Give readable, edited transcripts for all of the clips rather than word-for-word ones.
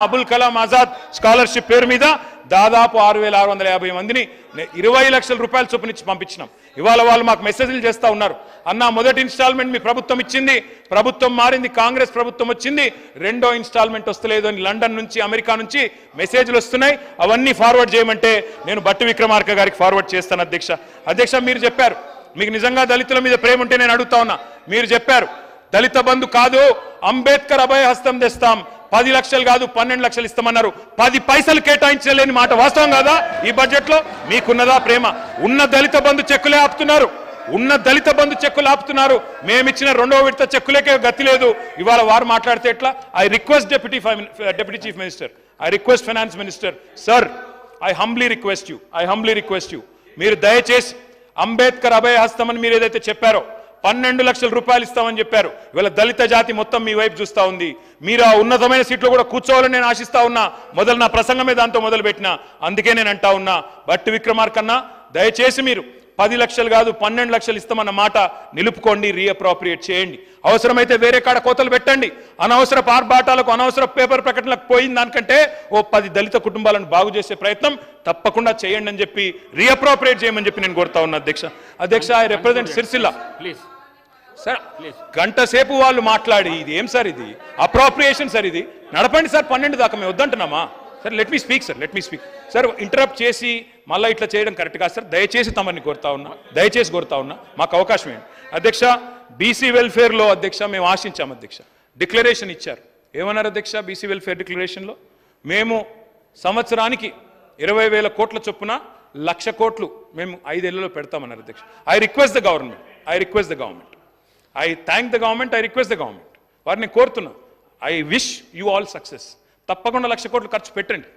Abul Kalam Azad scholarship పేరు మీద దాదాపు 6650 మందిని 20 లక్షల రూపాయలు చొప్పునిచ్చి పంపించినాం. ఇవాళ వాళ్ళు మాకు మెసేజ్లు చేస్తా ఉన్నారు, అన్న మొదటి ఇన్స్టాల్మెంట్ మీ ప్రభుత్వం ఇచ్చింది, ప్రభుత్వం మారింది, కాంగ్రెస్ ప్రభుత్వం వచ్చింది, రెండో ఇన్స్టాల్మెంట్ వస్తలేదు అని లండన్ నుంచి అమెరికా నుంచి మెసేజ్లు వస్తున్నాయి. అవన్నీ ఫార్వర్డ్ చేయమంటే నేను బట్టి విక్రమార్క గారికి ఫార్వర్డ్ చేస్తాను. అధ్యక్ష మీరు చెప్పారు మీకు నిజంగా దళితుల మీద ప్రేమ ఉంటే నేను అడుగుతా ఉన్నా, మీరు చెప్పారు దళిత బంధు కాదు అంబేద్కర్ అభయ హస్తం తెస్తాం, 10 లక్షలు కాదు 12 లక్షలు ఇస్తామన్నారు, 10 పైసలు కేటాయించలేని మాట వాస్తవం కాదా? ఈ బడ్జెట్ లో మీకున్నదా ప్రేమ? ఉన్న దళిత బంధు చెక్కులే ఆపుతున్నారు, ఉన్న దళిత బంధు చెక్కులు ఆపుతున్నారు. మేమిచ్చిన రెండో విడత చెక్కులకే గతి లేదు. ఇవాళ వారు మాట్లాడితే ఎట్లా? I request deputy chief minister, I request finance minister, sir I humbly request you మీరు దయచేసి అంబేద్కర్ అభయ హస్తం అని మీరు ఏదైతే చెప్పారో 12 లక్షల రూపాయలు ఇస్తామని చెప్పారు. ఇవాళ దళిత జాతి మొత్తం మీ వైపు చూస్తా ఉంది. మీరు ఆ ఉన్నతమైన సీట్లో కూడా కూర్చోవాలని నేను ఆశిస్తా ఉన్నా. మొదలు నా ప్రసంగమే దాంతో మొదలు పెట్టినా. అందుకే నేను అంటా ఉన్నా, బట్టి విక్రమార్కన్నా దయచేసి మీరు 10 లక్షలు కాదు 12 లక్షలు ఇస్తామన్న మాట నిలుపుకోండి, రీఅప్రోప్రియేట్ చేయండి. అవసరమైతే వేరే కాడ కోతలు పెట్టండి. అనవసర ఆర్భాటాలకు అనవసర పేపర్ ప్రకటనలకు పోయిన దానికంటే ఓ 10 దళిత కుటుంబాలను బాగు చేసే ప్రయత్నం తప్పకుండా చేయండి అని చెప్పి రీఅప్రోప్రియేట్ చేయమని చెప్పి నేను కోరుతా ఉన్నా. అధ్యక్ష I represent Sircilla. Please sir, గంట సేపు వాళ్ళు మాట్లాడి ఇది ఏం సార్, ఇది అప్రోప్రియేషన్ సార్, ఇది నడపండి సార్ 12 దాకా మేము వద్దంటున్నామా sir? Let me speak sir. Interrupt చేసి మళ్ళీ ఇట్లా చేయడం కరెక్ట్ కాదు సార్. దయచేసి తమని కోరుతా ఉన్నా, మాకు అవకాశం ఏంటి అధ్యక్ష? బీసీ వెల్ఫేర్లో అధ్యక్ష మేము ఆశించాం అధ్యక్ష, డిక్లరేషన్ ఇచ్చారు. ఏమన్నారు అధ్యక్ష బీసీ వెల్ఫేర్ డిక్లరేషన్లో? మేము సంవత్సరానికి 20,000 కోట్ల చొప్పున 1,00,000 కోట్లు మేము 5 ఏళ్లలో పెడతామన్నారు అధ్యక్ష. I request the government, I thank the government, I request the government. వారిని కోరుతున్నా, I wish you all success. తప్పకుండా 1,00,000 కోట్లు ఖర్చు పెట్టండి.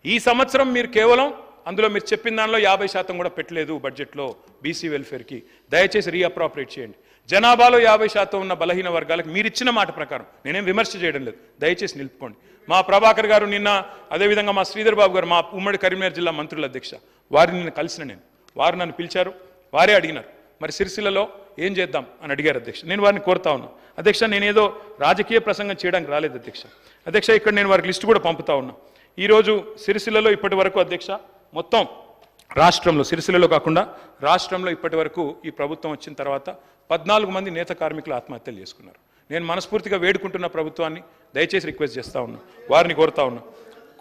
ఈ సంవత్సరం మీరు కేవలం అందులో మీరు చెప్పిన దానిలో 50% కూడా పెట్టలేదు బడ్జెట్లో బీసీ వెల్ఫేర్కి. దయచేసి రీఅప్రోప్రియేట్ చేయండి. జనాభాలో 50% ఉన్న బలహీన వర్గాలకు మీరు ఇచ్చిన మాట ప్రకారం నేనేం విమర్శ చేయడం లేదు, దయచేసి నిలుపుకోండి. మా ప్రభాకర్ గారు నిన్న, అదేవిధంగా మా శ్రీధర్ బాబు గారు, మా ఉమ్మడి కరీంనగర్ జిల్లా మంత్రుల అధ్యక్ష, వారిని నిన్న కలిసిన నేను, వారు నన్ను పిలిచారు, వారే అడిగినారు మరి సిరిసిల్లలో ఏం చేద్దాం అని అడిగారు అధ్యక్ష. నేను వారిని కోరుతా ఉన్నా అధ్యక్ష, నేనేదో రాజకీయ ప్రసంగం చేయడానికి రాలేదు అధ్యక్ష. ఇక్కడ నేను వారికి లిస్టు కూడా పంపుతా ఉన్నా. ఈరోజు సిరిసిల్లలో ఇప్పటి వరకు అధ్యక్ష మొత్తం రాష్ట్రంలో, సిరిసిల్లలో కాకుండా రాష్ట్రంలో ఇప్పటి వరకు ఈ ప్రభుత్వం వచ్చిన తర్వాత 14 మంది నేత కార్మికులు ఆత్మహత్యలు చేసుకున్నారు. నేను మనస్ఫూర్తిగా వేడుకుంటున్న ప్రభుత్వాన్ని, దయచేసి రిక్వెస్ట్ చేస్తూ ఉన్నా, వారిని కోరుతా ఉన్నా,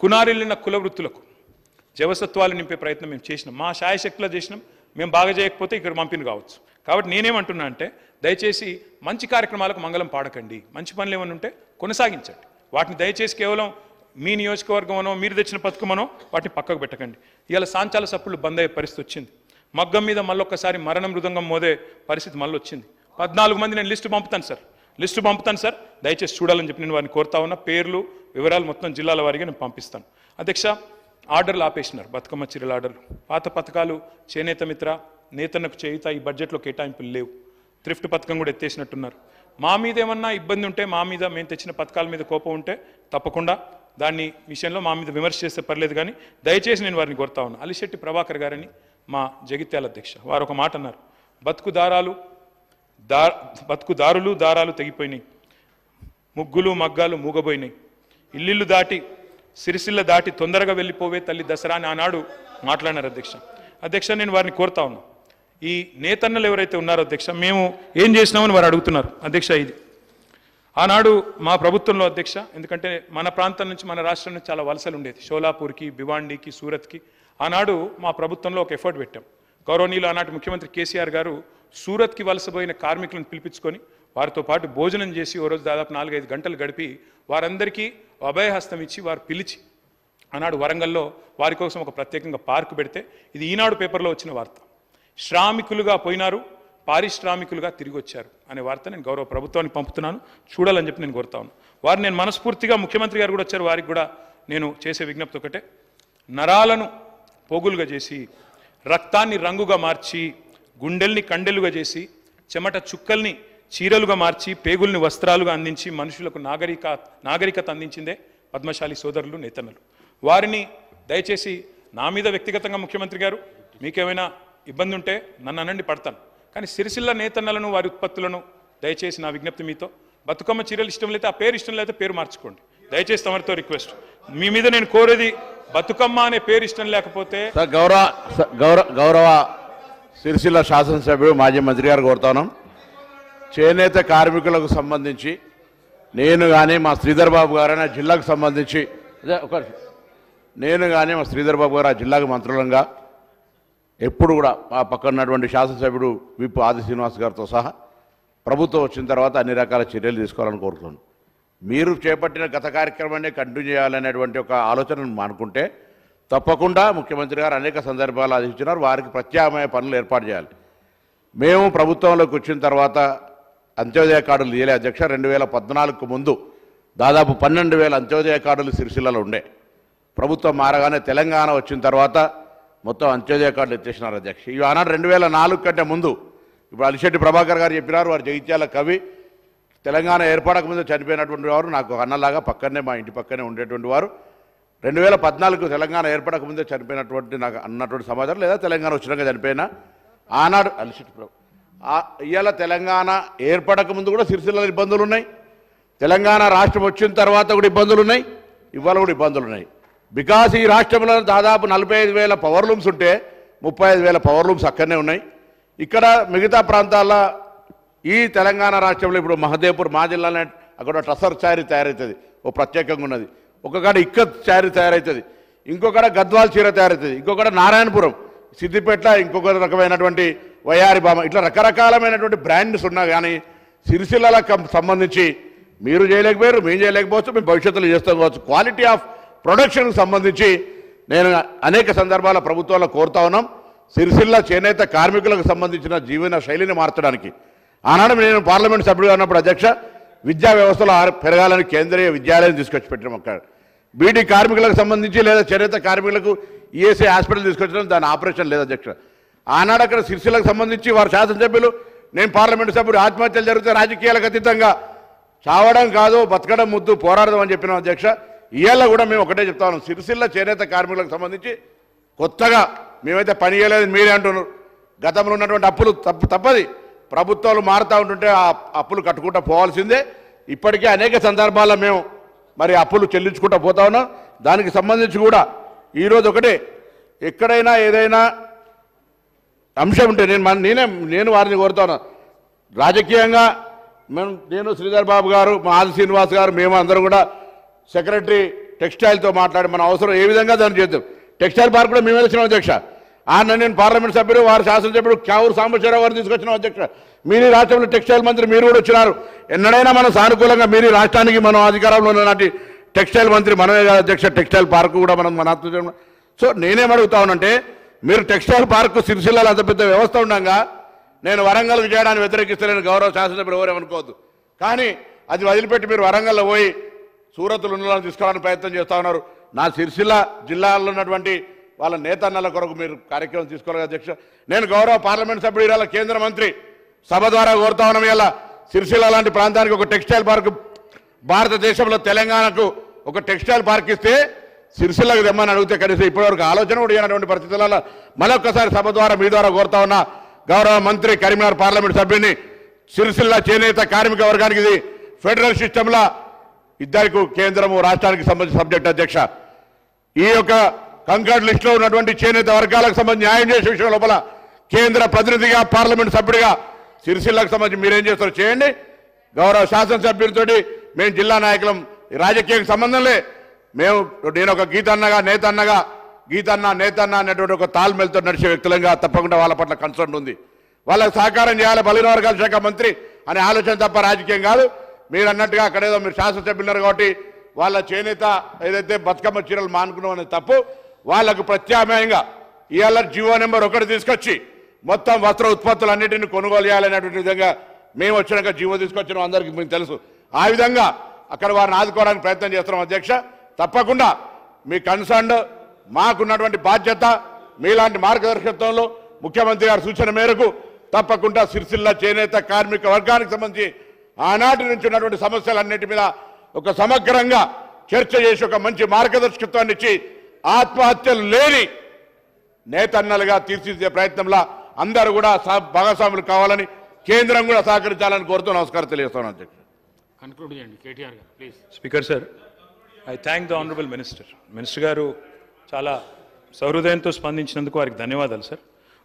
కునారిల్లిన కుల వృత్తులకు జవసత్వాలు నింపే ప్రయత్నం మేము చేసినాం, మా శాయశక్తిలో చేసినాం. మేము బాగా చేయకపోతే ఇక్కడ పంపిణీ కావచ్చు. కాబట్టి నేనేమంటున్నా అంటే, దయచేసి మంచి కార్యక్రమాలకు మంగళం పాడకండి, మంచి పనులు ఏమైనా ఉంటే కొనసాగించండి. వాటిని దయచేసి కేవలం మీ నియోజకవర్గమనో మీరు తెచ్చిన పథకమనో వాటిని పక్కకు పెట్టకండి. ఇవాళ సాంచాల సప్పులు బంద్ అయ్యే పరిస్థితి వచ్చింది. మగ్గం మీద మళ్ళొక్కసారి మరణ మృదంగం మోదే పరిస్థితి మళ్ళీ వచ్చింది. 14 మంది నేను లిస్టు పంపుతాను సార్, దయచేసి చూడాలని చెప్పి నేను వారిని కోరుతా ఉన్నా. పేర్లు వివరాలు మొత్తం జిల్లాల వారిగా నేను పంపిస్తాను. అధ్యక్ష, ఆర్డర్లు ఆపేసినారు, బతుకమ్మ చీరల ఆర్డర్లు. పాత పథకాలు చేనేత మిత్ర, నేతన్నకు చేయుత ఈ బడ్జెట్లో కేటాయింపులు లేవు. థ్రిఫ్ట్ పథకం కూడా ఎత్తేసినట్టున్నారు. మా మీద ఏమన్నా ఇబ్బంది ఉంటే, మా మీద మేము తెచ్చిన పథకాల మీద కోపం ఉంటే తప్పకుండా దాన్ని విషయంలో మా మీద విమర్శ చేస్తే పర్లేదు, కానీ దయచేసి నేను వారిని కోరుతా ఉన్నా. అలిశెట్టి ప్రభాకర్ గారని మా జగిత్యాల అధ్యక్ష, వారు ఒక మాట అన్నారు, బతుకుదారులు దారాలు తెగిపోయినాయి, ముగ్గులు మగ్గాలు మూగబోయినాయి, ఇల్లు దాటి సిరిసిల్ల దాటి తొందరగా వెళ్ళిపోవే తల్లి దసరా అని ఆనాడు మాట్లాడినారు అధ్యక్ష. నేను వారిని కోరుతా ఉన్నా, ఈ నేతన్నలు ఎవరైతే ఉన్నారో అధ్యక్ష, మేము ఏం చేసినామని వారు అడుగుతున్నారు అధ్యక్ష. ఇది ఆనాడు మా ప్రభుత్వంలో అధ్యక్ష, ఎందుకంటే మన ప్రాంతం నుంచి, మన రాష్ట్రం నుంచి చాలా వలసలు ఉండేది, షోలాపూర్కి, భివాండికి, సూరత్కి. ఆనాడు మా ప్రభుత్వంలో ఒక ఎఫర్ట్ పెట్టాం. గౌరవనీయులు ఆనాటి ముఖ్యమంత్రి కేసీఆర్ గారు సూరత్కి వలసపోయిన కార్మికులను పిలిపించుకొని వారితో పాటు భోజనం చేసి ఓ రోజు దాదాపు 4-5 గంటలు గడిపి వారందరికీ అభయహస్తం ఇచ్చి వారు పిలిచి, ఆనాడు వరంగల్లో వారి కోసం ఒక ప్రత్యేకంగా పార్కు పెడితే, ఇది ఈనాడు పేపర్లో వచ్చిన వార్త. శ్రామికులుగా పోయినారు, పారిశ్రామికులుగా తిరిగి వచ్చారు అనే వార్త నేను గౌరవ ప్రభుత్వానికి పంపుతున్నాను, చూడాలని చెప్పి నేను కోరుతా ఉన్నాను. వారిని నేను మనస్ఫూర్తిగా, ముఖ్యమంత్రి గారు కూడా వచ్చారు, వారికి కూడా నేను చేసే విజ్ఞప్తి ఒకటే, నరాలను పోగులుగా చేసి, రక్తాన్ని రంగుగా మార్చి, గుండెల్ని కండెలుగా చేసి, చెమట చుక్కల్ని చీరలుగా మార్చి, పేగుల్ని వస్త్రాలుగా అందించి మనుషులకు నాగరికత అందించిందే పద్మశాలి సోదరులు, నేతన్నలు. వారిని దయచేసి, నా మీద వ్యక్తిగతంగా ముఖ్యమంత్రి గారు మీకేమైనా ఇబ్బంది ఉంటే నన్ను అనండి, పడతాను. కానీ సిరిసిల్ల నేతన్నలను, వారి ఉత్పత్తులను దయచేసి నా విజ్ఞప్తి మీతో, బతుకమ్మ చీరలు ఇష్టం లేకపోతే ఆ పేరు ఇష్టం లేకపోతే పేరు మార్చుకోండి. దయచేసి తమరితో రిక్వెస్ట్, మీ మీద నేను కోరేది బతుకమ్మ అనే పేరు ఇష్టం లేకపోతే గౌరవ సిరిసిల్ల శాసనసభ్యుడు మాజీ మంత్రి గారు కోరుతాను. చేనేత కార్మికులకు సంబంధించి నేను కానీ మా శ్రీధర్ బాబు గారు ఆ జిల్లాకు సంబంధించి నేను కానీ మా శ్రీధర్ బాబు గారు ఆ జిల్లాకు మంత్రులంగా ఎప్పుడు కూడా ఆ పక్కన ఉన్నటువంటి శాసనసభ్యుడు విప్ ఆది శ్రీనివాస్ గారితో సహా ప్రభుత్వం వచ్చిన తర్వాత అన్ని రకాల చర్యలు తీసుకోవాలని కోరుతున్నాను. మీరు చేపట్టిన గత కార్యక్రమాన్ని కంటిన్యూ చేయాలనేటువంటి ఒక ఆలోచనను మానుకుంటే తప్పకుండా ముఖ్యమంత్రి గారు అనేక సందర్భాలు ఆదేశించినారు, వారికి ప్రత్యామ్నాయ పనులు ఏర్పాటు చేయాలి. మేము ప్రభుత్వంలోకి వచ్చిన తర్వాత అంత్యోదయ కార్డులు ఇయ్యలే అధ్యక్ష. 2014కు ముందు దాదాపు 12,000 అంత్యోదయ కార్డులు సిరిసిల్లలో ఉండే. ప్రభుత్వం మారగానే తెలంగాణ వచ్చిన తర్వాత మొత్తం అంత్యోదయ కార్డులు ఎత్తేసినారు అధ్యక్ష. ఇవి ఆనాడు 2004 కంటే ముందు ఇప్పుడు అలిశెట్టి ప్రభాకర్ గారు చెప్పినారు, వారు జగిత్యాల కవి, తెలంగాణ ఏర్పడక ముందు చనిపోయినటువంటి వారు, నాకు అన్నలాగా పక్కనే మా ఇంటి పక్కనే ఉండేటువంటి వారు. 2014 తెలంగాణ ఏర్పడక ముందే చనిపోయినటువంటి నాకు అన్నటువంటి సమాచారం, లేదా తెలంగాణ వచ్చినాక చనిపోయినా ఆనాడు అలిశెట్టి ప్రభు. ఇవాళ తెలంగాణ ఏర్పడక ముందు కూడా సిరిసిల్లలో ఇబ్బందులు ఉన్నాయి, తెలంగాణ రాష్ట్రం వచ్చిన తర్వాత కూడా ఇబ్బందులు ఉన్నాయి, ఇవాళ కూడా ఇబ్బందులు ఉన్నాయి. బికాస్ ఈ రాష్ట్రంలో దాదాపు 45,000 పవర్ లూమ్స్ ఉంటే 35,000 పవర్ లూమ్స్ అక్కడనే ఉన్నాయి. ఇక్కడ మిగతా ప్రాంతాల్లో ఈ తెలంగాణ రాష్ట్రంలో ఇప్పుడు మహదేవ్పూర్ మా జిల్లాలో అక్కడ టసర్ చారీ తయారవుతుంది, ఓ ప్రత్యేకంగా ఉన్నది. ఒకక్కడ ఇక్కత్ చారీ తయారవుతుంది, ఇంకొకడ గద్వాల్ చీర తయారవుతుంది, ఇంకొకడ నారాయణపురం, సిద్దిపేట ఇంకొక రకమైనటువంటి వయారి బామ, ఇట్లా రకరకాలమైనటువంటి బ్రాండ్స్ ఉన్నా కానీ సిరిసిల్లకు సంబంధించి మీరు చేయలేకపోయారు, మేము చేయలేకపోవచ్చు, మేము భవిష్యత్తులో చేస్తాం కావచ్చు. క్వాలిటీ ఆఫ్ ప్రొడక్షన్కి సంబంధించి నేను అనేక సందర్భాల ప్రభుత్వాల్లో కోరుతా ఉన్నాం. సిరిసిల్ల చేనేత కార్మికులకు సంబంధించిన జీవన శైలిని మార్చడానికి ఆనాడు నేను పార్లమెంట్ సభ్యుడిగా ఉన్నప్పుడు అధ్యక్ష విద్యా వ్యవస్థలో పెరగాలని కేంద్రీయ విద్యాలయం తీసుకొచ్చి పెట్టడం. అక్కడ బీడీ కార్మికులకు సంబంధించి లేదా చేనేత కార్మికులకు ఈఎస్ఐ హాస్పిటల్ తీసుకొచ్చడం, దాని ఆపరేషన్ లేదు అధ్యక్ష. ఆనాడు అక్కడ సిరిసిల్లకు సంబంధించి వారు శాసనసభ్యులు, నేను పార్లమెంటు సభ్యుడు, ఆత్మహత్యలు జరిగితే రాజకీయాలకు అతీతంగా చావడం కాదు బతకడం ముద్దు పోరాడదాం అని చెప్పినాం అధ్యక్ష. ఇవాళ కూడా మేము ఒకటే చెప్తా ఉన్నాం, సిరిసిల్ల చేనేత కార్మికులకు సంబంధించి కొత్తగా మేమైతే పని చేయలేదు మీరే అంటున్నారు. గతంలో ఉన్నటువంటి అప్పులు తప్పది, ప్రభుత్వాలు మారుతూ ఉంటుంటే ఆ అప్పులు కట్టుకుంటూ పోవాల్సిందే. ఇప్పటికే అనేక సందర్భాల్లో మేము మరి అప్పులు చెల్లించుకుంటూ పోతా ఉన్నాం. దానికి సంబంధించి కూడా ఈరోజు ఒకటే, ఎక్కడైనా ఏదైనా అంశం ఉంటే నేను వారిని కోరుతాను. రాజకీయంగా నేను శ్రీధర్ బాబు గారు, మా ఆది శ్రీనివాస్ గారు, మేము అందరం కూడా సెక్రటరీ టెక్స్టైల్తో మాట్లాడి మన అవసరం ఏ విధంగా దాన్ని చేద్దాం. టెక్స్టైల్ పార్క్ కూడా మేము వచ్చినాం అధ్యక్ష. నేను పార్లమెంట్ సభ్యుడు, వారు శాసనసభ్యుడు క్యావూరు సాంబశివరావు గారిని తీసుకొచ్చినాం అధ్యక్ష. మీరు రాష్ట్రంలో టెక్స్టైల్ మంత్రి మీరు కూడా వచ్చినారు. ఎన్నడైనా మనం సానుకూలంగా మీరు రాష్ట్రానికి మనం అధికారంలో ఉన్నటువంటి టెక్స్టైల్ మంత్రి మనమే కాదు అధ్యక్ష. టెక్స్టైల్ పార్క్ కూడా మనం మన ఆత్మీయ. సో నేనేమడుగుతా ఉన్నానంటే, మీరు టెక్స్టైల్ పార్క్ సిరిసిల్లలో అంత పెద్ద వ్యవస్థ ఉండగా నేను వరంగల్కి చేయడానికి వ్యతిరేకిస్తలేని గౌరవ శాసనసభ్యులు ఎవరేమనుకోవద్దు. కానీ అది వదిలిపెట్టి మీరు వరంగల్లో పోయి సూరత్తులు ఉన్నలను తీసుకోవడానికి ప్రయత్నం చేస్తూ ఉన్నారు. నా సిరిసిల్ల జిల్లాలో ఉన్నటువంటి వాళ్ళ నేతన్నల కొరకు మీరు కార్యక్రమం తీసుకోవాలి అధ్యక్ష. నేను గౌరవ పార్లమెంట్ సభ్యుడు ఇవాళ కేంద్ర మంత్రి సభ ద్వారా కోరుతా ఉన్నాం, ఇలా సిరిసిల్ల లాంటి ప్రాంతానికి ఒక టెక్స్టైల్ పార్క్, భారతదేశంలో తెలంగాణకు ఒక టెక్స్టైల్ పార్క్ ఇస్తే సిరిసిల్లకు తెమ్మని అడిగితే కనీసం ఇప్పటివరకు ఆలోచన కూడా చేయనటువంటి పరిస్థితులలో మరొకసారి సభ ద్వారా మీ ద్వారా కోరుతా ఉన్నా గౌరవ మంత్రి కరీంనగర్ పార్లమెంట్ సభ్యుని, సిరిసిల్ల చేనేత కార్మిక వర్గానికి ఇది ఫెడరల్ సిస్టంలో ఇద్దరికి కేంద్రము రాష్ట్రానికి సంబంధించిన సబ్జెక్ట్ అధ్యక్ష. ఈ యొక్క కంకర్డ్ లిస్టులో ఉన్నటువంటి చేనేత వర్గాలకు సంబంధించి న్యాయం చేసే విషయం లోపల కేంద్ర ప్రతినిధిగా పార్లమెంట్ సభ్యుడిగా సిరిసిల్లకు సంబంధించి మీరేం చేస్తారో చేయండి. గౌరవ శాసనసభ్యులతో మేము జిల్లా నాయకులం, రాజకీయానికి సంబంధంలే. నేను ఒక గీతన్నగా నేతన్న అనేటువంటి ఒక తాల్మెల్తో నడిచే వ్యక్తులంగా తప్పకుండా వాళ్ళ పట్ల కన్సర్న్ ఉంది. వాళ్ళకి సహకారం చేయాలి, బలహీన వర్గాల శాఖ మంత్రి అనే ఆలోచన తప్ప రాజకీయం కాదు. మీరు అన్నట్టుగా అక్కడేదో మీరు శాసనసభ్యులున్నారు కాబట్టి వాళ్ళ చేనేత ఏదైతే బతుకమ్మ చీరలు మానుకున్నాం అనేది తప్పు. వాళ్లకు ప్రత్యామ్నాయంగా ఇవాళ జీవో నెంబర్ 1 తీసుకొచ్చి మొత్తం వస్త్ర ఉత్పత్తులన్నింటినీ కొనుగోలు చేయాలనేటువంటి విధంగా మేము వచ్చినాక జీవో తీసుకొచ్చినాం, అందరికీ మీకు తెలుసు. ఆ విధంగా అక్కడ వారిని ఆదుకోవడానికి ప్రయత్నం చేస్తున్నాం అధ్యక్ష. తప్పకుండా మీ కన్సర్న్, మాకున్నటువంటి బాధ్యత, మీలాంటి మార్గదర్శకత్వంలో ముఖ్యమంత్రి గారి సూచన మేరకు తప్పకుండా సిరిసిల్ల చేనేత కార్మిక వర్గానికి సంబంధించి ఆనాటి నుంచి ఉన్నటువంటి సమస్యలన్నిటి మీద ఒక సమగ్రంగా చర్చ చేసి ఒక మంచి మార్గదర్శకత్వాన్ని ఇచ్చి ఆత్మహత్యలు లేని నేతన్నలుగా తీర్చిదిద్దే ప్రయత్నంలో అందరూ కూడా భాగస్వాములు కావాలని, కేంద్రం కూడా సహకరించాలని కోరుతూ నమస్కారం తెలియజేస్తాను అధ్యక్ష. కన్క్లూడ్ చేయండి కేటీఆర్ గారు please. Speaker sir, I thank the honourable minister గారు చాలా సహృదయంతో స్పందించినందుకు వారికి ధన్యవాదాలు సార్.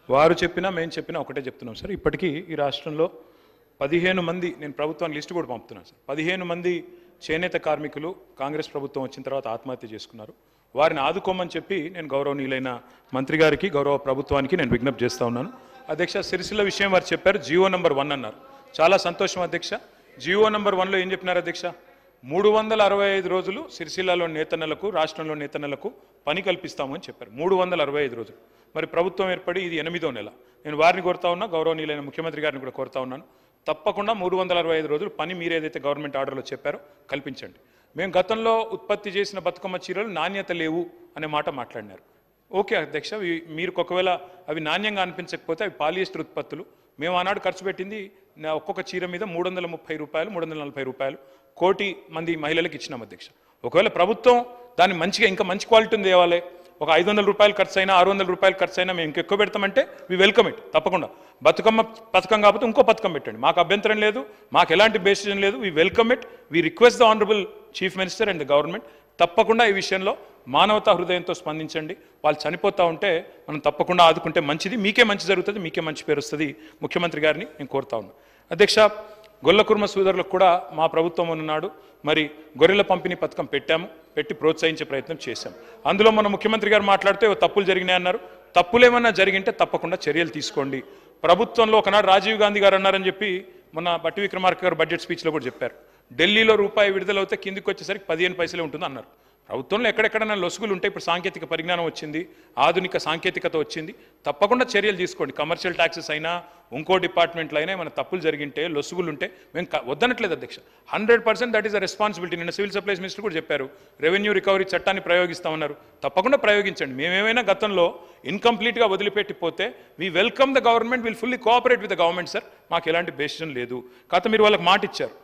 వారు చెప్పినా మేము చెప్పినా ఒకటే చెప్తున్నాం సార్. ఇప్పటికీ ఈ రాష్ట్రంలో 15 మంది, నేను ప్రభుత్వానికి లిస్టు కూడా పంపుతున్నాను సార్, 15 మంది చేనేత కార్మికులు కాంగ్రెస్ ప్రభుత్వం వచ్చిన తర్వాత ఆత్మహత్య చేసుకున్నారు. వారిని ఆదుకోమని చెప్పి నేను గౌరవనీయులైన మంత్రి గారికి, గౌరవ ప్రభుత్వానికి నేను విజ్ఞప్తి చేస్తూ ఉన్నాను. అధ్యక్ష, సిరిసిల్ల విషయం వారు చెప్పారు, జియో నంబర్ 1 అన్నారు. చాలా సంతోషం అధ్యక్ష. జియో నంబర్ 1లో ఏం చెప్పినారు అధ్యక్ష? 365 రోజులు సిరిసిల్లాలో నేతన్నలకు, రాష్ట్రంలో నేతన్నలకు పని కల్పిస్తామని చెప్పారు. 365 రోజులు. మరి ప్రభుత్వం ఏర్పడి ఇది 8వ నెల. నేను వారిని కోరుతా ఉన్నా, గౌరవనీయులైన ముఖ్యమంత్రి గారిని కూడా కోరుతా ఉన్నాను, తప్పకుండా 365 రోజులు పని మీరు ఏదైతే గవర్నమెంట్ ఆర్డర్లో చెప్పారో కల్పించండి. మేము గతంలో ఉత్పత్తి చేసిన బతుకమ్మ చీరలు నాణ్యత లేవు అనే మాట మాట్లాడినారు. ఓకే అధ్యక్ష, మీరు ఒకవేళ అవి నాణ్యంగా అనిపించకపోతే అవి పాలియస్టర్ ఉత్పత్తులు. మేము ఆనాడు ఖర్చు పెట్టింది ఒక్కొక్క చీర మీద 330 రూపాయలు, 340 రూపాయలు 1 కోటి మంది మహిళలకు ఇచ్చినాం అధ్యక్ష. ఒకవేళ ప్రభుత్వం దాన్ని మంచిగా ఇంకా మంచి క్వాలిటీని తేవాలి, ఒక 500 రూపాయలు ఖర్చు అయినా 600 రూపాయలు ఖర్చు అయినా మేము ఇంకెక్కువ పెడతామంటే వి వెల్కమ్ ఇట్. తప్పకుండా బతుకమ్మ పథకం కాకపోతే ఇంకో పథకం పెట్టండి, మాకు అభ్యంతరం లేదు, మాకు ఎలాంటి బేసిజన్ లేదు. We welcome it. We request the honourable chief minister and the government, తప్పకుండా ఈ విషయంలో మానవతా హృదయంతో స్పందించండి. వాళ్ళు చనిపోతూ ఉంటే మనం తప్పకుండా ఆదుకుంటే మంచిది, మీకే మంచి జరుగుతుంది, మీకే మంచి పేరు వస్తుంది. ముఖ్యమంత్రి గారిని నేను కోరుతా ఉన్నాను. అధ్యక్ష, గొల్లకుర్మ సోదరులకు కూడా మా ప్రభుత్వం ఉన్నాడు, మరి గొర్రెల పంపిణీ పథకం పెట్టి ప్రోత్సహించే ప్రయత్నం చేశాం. అందులో మన ముఖ్యమంత్రి గారు మాట్లాడితే తప్పులు జరిగినాయి అన్నారు. తప్పులేమన్నా జరిగింటే తప్పకుండా చర్యలు తీసుకోండి. ప్రభుత్వంలో ఒకనాడు రాజీవ్ గాంధీ గారు అన్నారని చెప్పి మొన్న బట్టి విక్రమార్క గారు బడ్జెట్ స్పీచ్లో కూడా చెప్పారు, ఢిల్లీలో రూపాయి విడుదలవుతే కిందికి వచ్చేసరికి 15 పైసలే ఉంటుంది అన్నారు. ప్రభుత్వంలో ఎక్కడెక్కడైనా లొసుగులు ఉంటే ఇప్పుడు సాంకేతిక పరిజ్ఞానం వచ్చింది, ఆధునిక సాంకేతికత వచ్చింది, తప్పకుండా చర్యలు తీసుకోండి. కమర్షియల్ ట్యాక్సెస్ అయినా ఇంకో డిపార్ట్మెంట్లో అయినా ఏమైనా తప్పులు జరిగింటే, లొసుగులు ఉంటే మేము వద్దనట్లేదు అధ్యక్ష. 100% దట్ ఈస్ అ రెస్పాన్సిబిలిటీ. నిన్న సివిల్ సప్లైస్ మినిస్టర్ కూడా చెప్పారు, రెవెన్యూ రికవరీ చట్టాన్ని ప్రయోగిస్తామన్నారు. తప్పకుండా ప్రయోగించండి. మేమేమైనా గతంలో ఇన్కంప్లీట్గా వదిలిపెట్టిపోతే we welcome the government, will fully cooperate with the government sir. మాకు ఎలాంటి బెసిషన్ లేదు. కాకపోతే మీరు వాళ్ళకి మాట ఇచ్చారు,